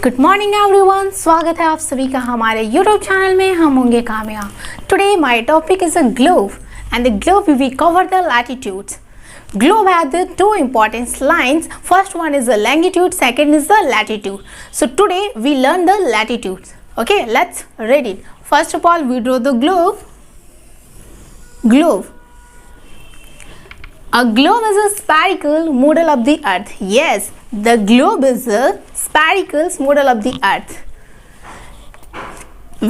Good morning everyone, स्वागत है आप सभी का हमारे यूट्यूब चैनल में। हम होंगे कामयाब। Today my topic is a globe and the globe we cover the latitudes. Globe has the two important lines. First one is the longitude, second is the latitude. So today we learn the latitudes. Okay, let's read it. First of all, we draw the globe. Globe. A globe is a spherical model of the earth. Yes, the globe is a spherical model of the earth.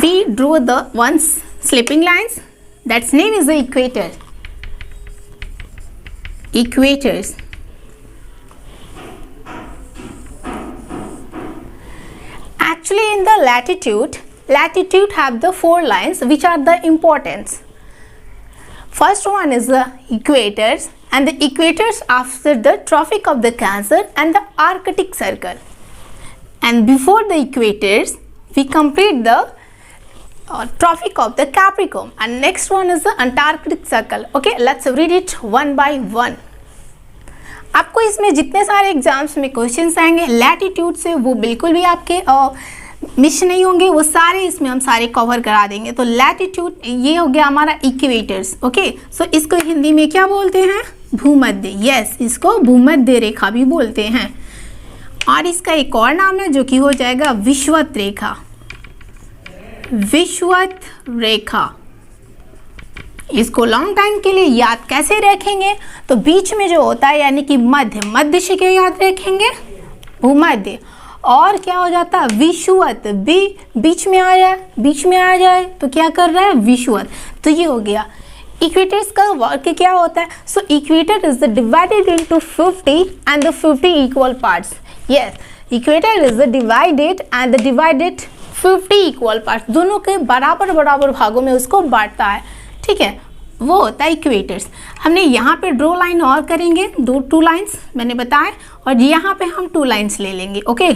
We draw the one slipping lines. That's name is the equator. Equators. Actually, in the latitude have the four lines which are the importance. First one is the equators, and the equators after the Tropic of the Cancer and the Arctic Circle. And before the equators, we complete the Tropic of the Capricorn, and next one is the Antarctic Circle. Okay, let's read it one by one. आपको इसमें जितने सारे exams में questions आएंगे latitude से वो बिल्कुल भी आपके मिस नहीं होंगे, वो सारे इसमें हम सारे कवर करा देंगे. तो लैटिट्यूड ये हो गया हमारा इक्वेटर्स. ओके, सो इसको हिंदी में क्या बोलते हैं? भूमध्य. यस, इसको भूमध्य रेखा भी बोलते हैं. और इसका एक और नाम है जो कि हो जाएगा विषुवत रेखा. विषुवत रेखा. इसको लॉन्ग टाइम के लिए याद कैसे रखेंगे? तो बीच में जो होता है यानी कि मध्य से क्या याद रखेंगे? भूमध्य. और क्या हो जाता है? विषुवत. बीच में आ जाए तो क्या कर रहा है? विषुवत. तो ये हो गया. इक्वेटर्स का वर्क क्या होता है? So equator is divided into 50 and the 50 equal parts. Yes, equator is divided and the divided 50 equal parts. दोनों के बराबर भागों में उसको बांटता है. ठीक है, वो होता है इक्वेटर्स. हमने यहाँ पे ड्रॉ लाइन और करेंगे, टू लाइंस मैंने बताया, और यहाँ पे हम 2 लाइंस ले लेंगे. ओके,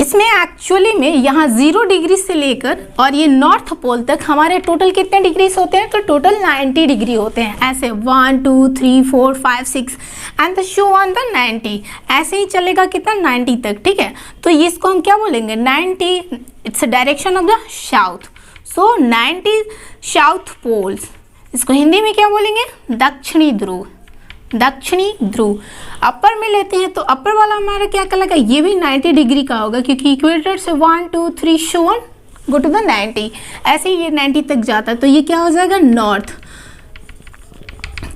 इसमें एक्चुअली में यहाँ 0 डिग्री से लेकर और ये नॉर्थ पोल तक हमारे टोटल कितने डिग्रीज होते हैं? तो टोटल 90 डिग्री होते हैं. ऐसे 1 2 3 4 5 6 and the show on the 90. ऐसे ही चलेगा कितना? 90 तक. ठीक है, तो इसको हम क्या बोलेंगे? 90. It's a direction of the south. So 90 south poles. इसको हिंदी में क्या बोलेंगे? दक्षिणी ध्रुव. दक्षिणी ध्रुव. अपर में लेते हैं तो अपर वाला हमारा क्या कहलाएगा? ये भी 90 डिग्री का होगा क्योंकि इक्वेटर से 1 2 3 so on go to the 90. ऐसे ही ये 90 तक जाता है तो ये क्या हो जाएगा? नॉर्थ.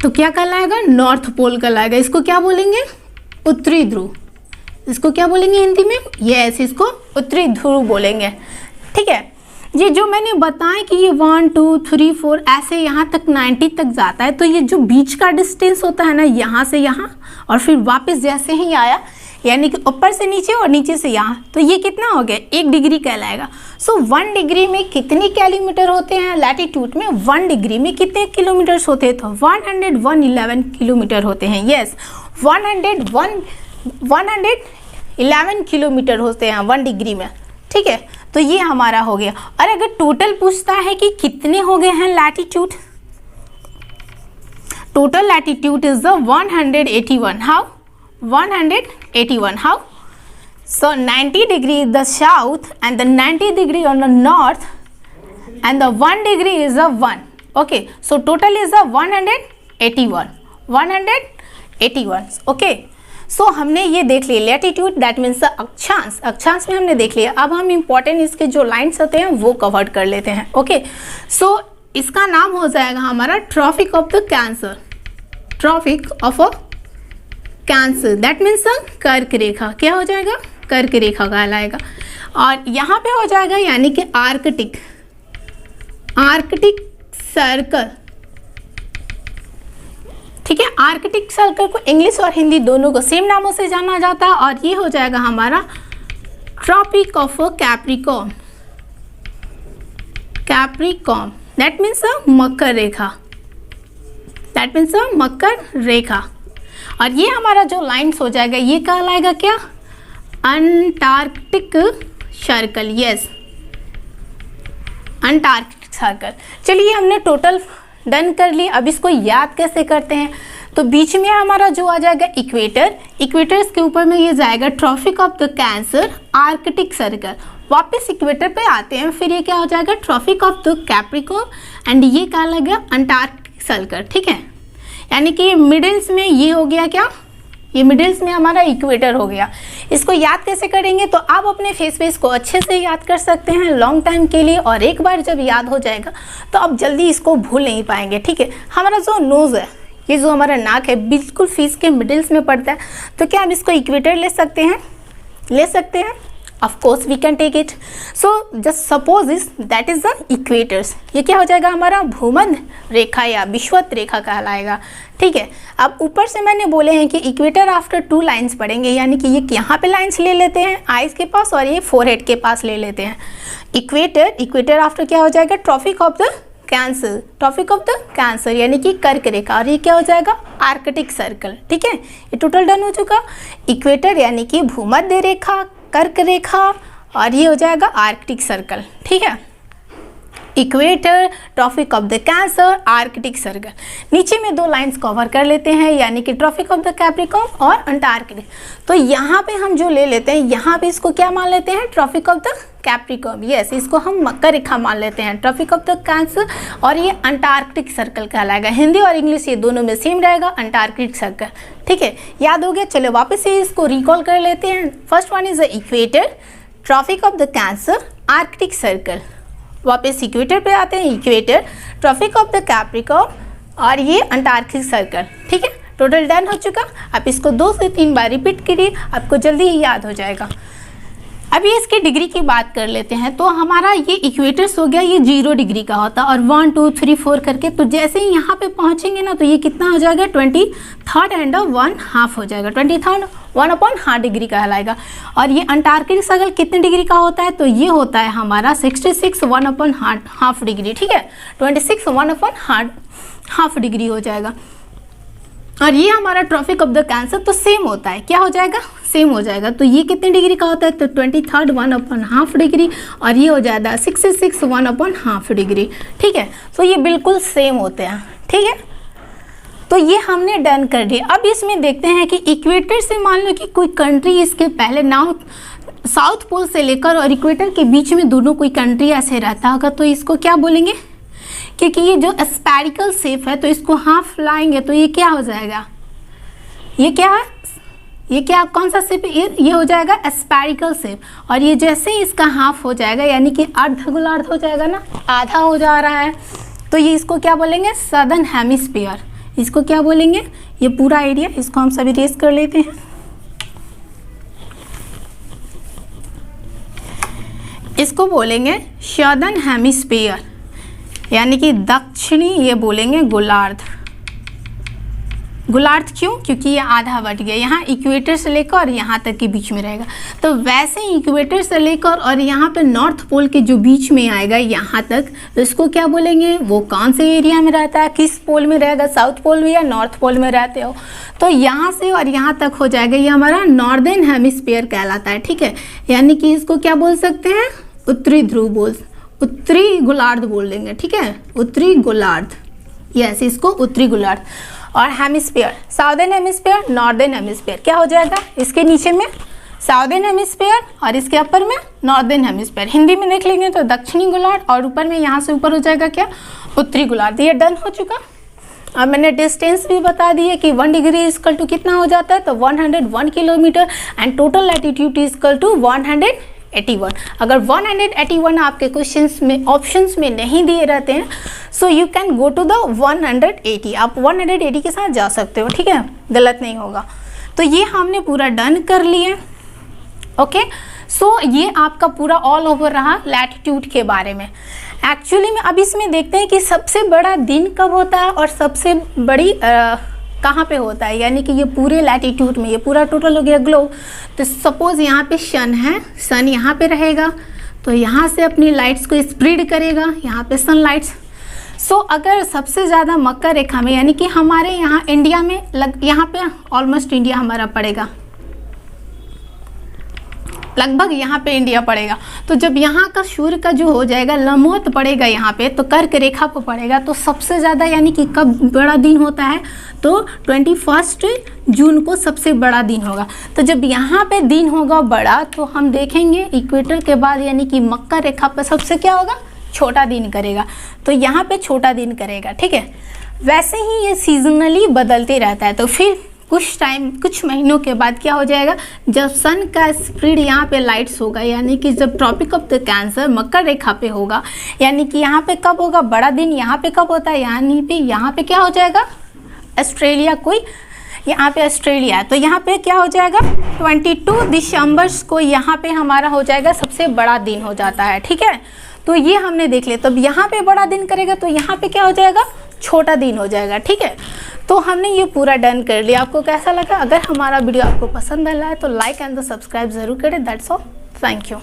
तो क्या कहलाएगा? नॉर्थ पोल कहलाएगा. इसको क्या बोलेंगे? उत्तरी ध्रुव. इसको क्या बोलेंगे हिंदी में? यस, इसको उत्तरी ध्रुव बोलेंगे. ठीक है, ये जो मैंने बताया कि ये 1 2 3 4 ऐसे यहाँ तक 90 तक जाता है, तो ये जो बीच का डिस्टेंस होता है ना, यहाँ से यहाँ और फिर वापस जैसे ही आया यानी कि ऊपर से नीचे और नीचे से यहाँ, तो ये कितना हो गया? 1 डिग्री कहलाएगा. सो 1 डिग्री में कितनी किलोमीटर होते हैं? लैटिट्यूड में 1 डिग्री में कितने किलोमीटर्स होते हैं? तो 111 किलोमीटर होते हैं. यस, 111 किलोमीटर होते हैं 1 डिग्री में. ठीक है, तो ये हमारा हो गया. और अगर टोटल पूछता है कि कितने हो गए हैं latitude, total latitude is the 181. How? 181. How? So 90 degree is the south end the 90 degree on the north end the 1 degree is the 1. Okay, so total is the 181. Okay, so हमने ये देख लिया लैटिट्यूड, दैट मीन्स द अक्षांश. अक्षांश में हमने देख लिया. अब हम इंपॉर्टेंट इसके जो लाइन्स होते हैं वो कवर कर लेते हैं. ओके, सो इसका नाम हो जाएगा हमारा tropic of the cancer. Tropic of a cancer, that means कर्क रेखा. क्या हो जाएगा? कर्क रेखा कहलाएगा. और यहाँ पे हो जाएगा यानी कि आर्कटिक सर्कल. ठीक है, आर्कटिक सर्कल को इंग्लिश और हिंदी दोनों को सेम नामों से जाना जाता है. और ये हो जाएगा हमारा tropic of Capricorn. Capricorn that means मकर रेखा. दैट मीन्स मकर रेखा. और ये हमारा जो लाइन्स हो जाएगा ये कहलाएगा क्या? Antarctic circle. Yes, Antarctic circle. चलिए, हमने टोटल डन कर ली. अब इसको याद कैसे करते हैं? तो बीच में हमारा जो आ जाएगा इक्वेटर, इक्वेटर्स के ऊपर में ये जाएगा tropic of the cancer, arctic circle. वापस इक्वेटर पे आते हैं, फिर ये क्या हो जाएगा tropic of the capricorn and ये क्या लगा अंटार्कटिक सर्कल। ठीक है, यानी कि मिडिल्स में ये हो गया क्या, ये मिडिल्स में हमारा इक्वेटर हो गया। इसको याद कैसे करेंगे, तो आप अपने फेस पे इसको अच्छे से याद कर सकते हैं लॉन्ग टाइम के लिए, और एक बार जब याद हो जाएगा तो आप जल्दी इसको भूल नहीं पाएंगे। ठीक है, हमारा जो नोज़ है, ये जो हमारा नाक है बिल्कुल फेस के मिडिल्स में पड़ता है, तो क्या हम इसको इक्वेटर ले सकते हैं, ले सकते हैं? Of course we can take it. So just suppose is that is the equators. ये क्या हो जाएगा हमारा भूमध्य रेखा या विषुवत रेखा कहलाएगा। ठीक है, अब ऊपर से मैंने बोले हैं कि इक्वेटर आफ्टर 2 लाइंस पढ़ेंगे, यानी कि ये यहाँ पे लाइंस ले लेते हैं आइज के पास और ये फोरहेड के पास ले लेते हैं। इक्वेटर, इक्वेटर आफ्टर क्या हो जाएगा tropic of the cancer, tropic of the cancer यानी कि कर्क रेखा, और ये क्या हो जाएगा आर्कटिक सर्कल। ठीक है, ये टोटल डन हो चुका। इक्वेटर यानी कि भूमध्य रेखा, कर्क रेखा, और ये हो जाएगा आर्कटिक सर्कल। ठीक है, equator, tropic of the cancer, arctic circle. नीचे में 2 लाइंस कवर कर लेते हैं, यानी कि ट्रॉपिक ऑफ द कैप्रिकॉर्न और अंटार्कटिक। तो यहाँ पे हम जो ले लेते हैं, यहाँ पे इसको क्या मान लेते हैं tropic of the capricorn, yes, इसको हम मकर रेखा मान लेते हैं, ट्रॉपिक ऑफ द कैंसर, और ये अंटार्कटिक सर्कल कहलाएगा। हिंदी और इंग्लिश ये दोनों में सेम रहेगा, अंटार्कटिक सर्कल। ठीक है, याद हो गया। चलो वापस से इसको रिकॉल कर लेते हैं। First one is the equator, tropic of the cancer, arctic circle. वापस इक्वेटर पे आते हैं, equator, tropic of the capricorn और ये अंटार्कटिक सर्कल। ठीक है, टोटल डन हो चुका। आप इसको 2 से 3 बार रिपीट करिए, आपको जल्दी ही याद हो जाएगा। अभी इसकी डिग्री की बात कर लेते हैं। तो हमारा ये इक्वेटर्स हो गया, ये 0 डिग्री का होता है, और 1 2 3 4 करके, तो जैसे ही यहाँ पे पहुँचेंगे ना तो ये कितना हो जाएगा 23rd एंड 1/2 हो जाएगा, 23rd 1/2 डिग्री कहलाएगा। और ये अंटार्कटिक सर्कल कितने डिग्री का होता है, तो ये होता है हमारा 66 1/2 डिग्री। ठीक है, 26 1/2 डिग्री हो जाएगा। और ये हमारा ट्रॉपिक ऑफ द कैंसर तो सेम होता है, क्या हो जाएगा सेम हो जाएगा। तो ये कितने डिग्री का होता है, तो 23rd 1/2 डिग्री, और ये हो जाएगा 66 1/2 डिग्री। ठीक है, तो ये बिल्कुल सेम होते हैं। ठीक है, तो ये हमने डन कर दिया। अब इसमें देखते हैं कि इक्वेटर से मान लो कि कोई कंट्री इसके पहले साउथ पोल से लेकर और इक्वेटर के बीच में दोनों कोई कंट्री ऐसे रहता होगा, तो इसको क्या बोलेंगे, क्योंकि ये जो स्फेरिकल शेप है तो इसको हाफ लाएंगे तो ये क्या हो जाएगा, ये क्या है, ये क्या कौन सा शेप, ये हो जाएगा स्फेरिकल शेप। और ये जैसे ही इसका हाफ हो जाएगा यानी कि अर्धगोलार्ध हो जाएगा ना, आधा हो जा रहा है, तो ये इसको क्या बोलेंगे सदर्न हेमिस्फीयर। इसको क्या बोलेंगे, ये पूरा एरिया, इसको हम सभी रेस कर लेते हैं। इसको बोलेंगे सदर्न हेमिस्फीयर, यानी कि दक्षिणी, ये बोलेंगे गोलार्ध। गोलार्ध क्यों, क्योंकि ये आधा बट गया, यहाँ इक्वेटर से लेकर और यहाँ तक के बीच में रहेगा। तो वैसे ही इक्वेटर से लेकर और यहाँ पे नॉर्थ पोल के जो बीच में आएगा यहाँ तक, तो इसको क्या बोलेंगे, वो कौन से एरिया में रहता है, किस पोल में रहेगा, साउथ पोल में या नॉर्थ पोल में रहते हो, तो यहाँ से और यहाँ तक हो जाएगा, ये हमारा नॉर्दर्न हेमिस्फीयर कहलाता है। ठीक है, यानी कि इसको क्या बोल सकते हैं, उत्तरी ध्रुव उत्तरी गोलार्ध बोल देंगे। ठीक है, उत्तरी गोलार्ध, यस, इसको उत्तरी गोलार्ध। और hemisphere, southern hemisphere, northern hemisphere, क्या हो जाएगा, इसके नीचे में साउदर्न हेमिस्फीयर और इसके ऊपर में नॉर्दर्न हेमिस्फीयर। हिंदी में देख लेंगे तो दक्षिणी गोलार्ध, और ऊपर में यहाँ से ऊपर हो जाएगा क्या, उत्तरी गोलार्ध। ये डन हो चुका। और मैंने डिस्टेंस भी बता दी है कि 1 डिग्री इक्वल टू कितना हो जाता है, तो 101 kilometre, and total latitude equal to 181। अगर 181 आपके क्वेश्चंस में ऑप्शंस में नहीं दिए रहते हैं, so you can go to the 180, आप 180 के साथ जा सकते हो। ठीक है, गलत नहीं होगा। तो ये हमने पूरा डन कर लिए। ओके, सो ये आपका पूरा ऑल ओवर रहा लैटिट्यूड के बारे में। एक्चुअली में अब इसमें देखते हैं कि सबसे बड़ा दिन कब होता है और सबसे बड़ी कहाँ पे होता है, यानी कि ये पूरे लैटिट्यूड में, ये पूरा टोटल हो गया ग्लोब। तो सपोज यहाँ पे सन है, सन यहाँ पे रहेगा, तो यहाँ से अपनी लाइट्स को स्प्रेड करेगा, यहाँ पे सनलाइट्स। सो अगर सबसे ज़्यादा मकर रेखा में, यानी कि हमारे यहाँ इंडिया में यहाँ पे ऑलमोस्ट इंडिया हमारा पड़ेगा, लगभग यहाँ पे इंडिया पड़ेगा। तो जब यहाँ का सूर्य का जो हो जाएगा लंबवत पड़ेगा यहाँ पे, तो कर्क रेखा पर पड़ेगा, तो सबसे ज़्यादा यानी कि कब बड़ा दिन होता है, तो 21 जून को सबसे बड़ा दिन होगा। तो जब यहाँ पे दिन होगा बड़ा, तो हम देखेंगे इक्वेटर के बाद यानी कि मकर रेखा पर सबसे क्या होगा, छोटा दिन करेगा। तो यहाँ पे छोटा दिन करेगा, ठीक है। वैसे ही ये सीजनली बदलते रहता है। तो फिर कुछ महीनों के बाद क्या हो जाएगा, जब सन का स्पीड यहाँ पे लाइट्स होगा, यानी कि जब ट्रॉपिक ऑफ द कैंसर मकर रेखा पे होगा, यानी कि यहाँ पे कब होगा बड़ा दिन, यहाँ पे कब होता है, यानी पे यहाँ पे क्या हो जाएगा, ऑस्ट्रेलिया कोई यहाँ पे ऑस्ट्रेलिया है, तो यहाँ पे क्या हो जाएगा 22 दिसंबर को यहाँ पे हमारा हो जाएगा सबसे बड़ा दिन हो जाता है, ठीक है। तो ये हमने देख लिया। तब यहाँ पे बड़ा दिन करेगा तो यहाँ पे क्या हो जाएगा, छोटा दिन हो जाएगा, ठीक है। तो हमने ये पूरा डन कर लिया। आपको कैसा लगा? अगर हमारा वीडियो आपको पसंद आया है तो लाइक एंड सब्सक्राइब जरूर करें। That's all, thank you.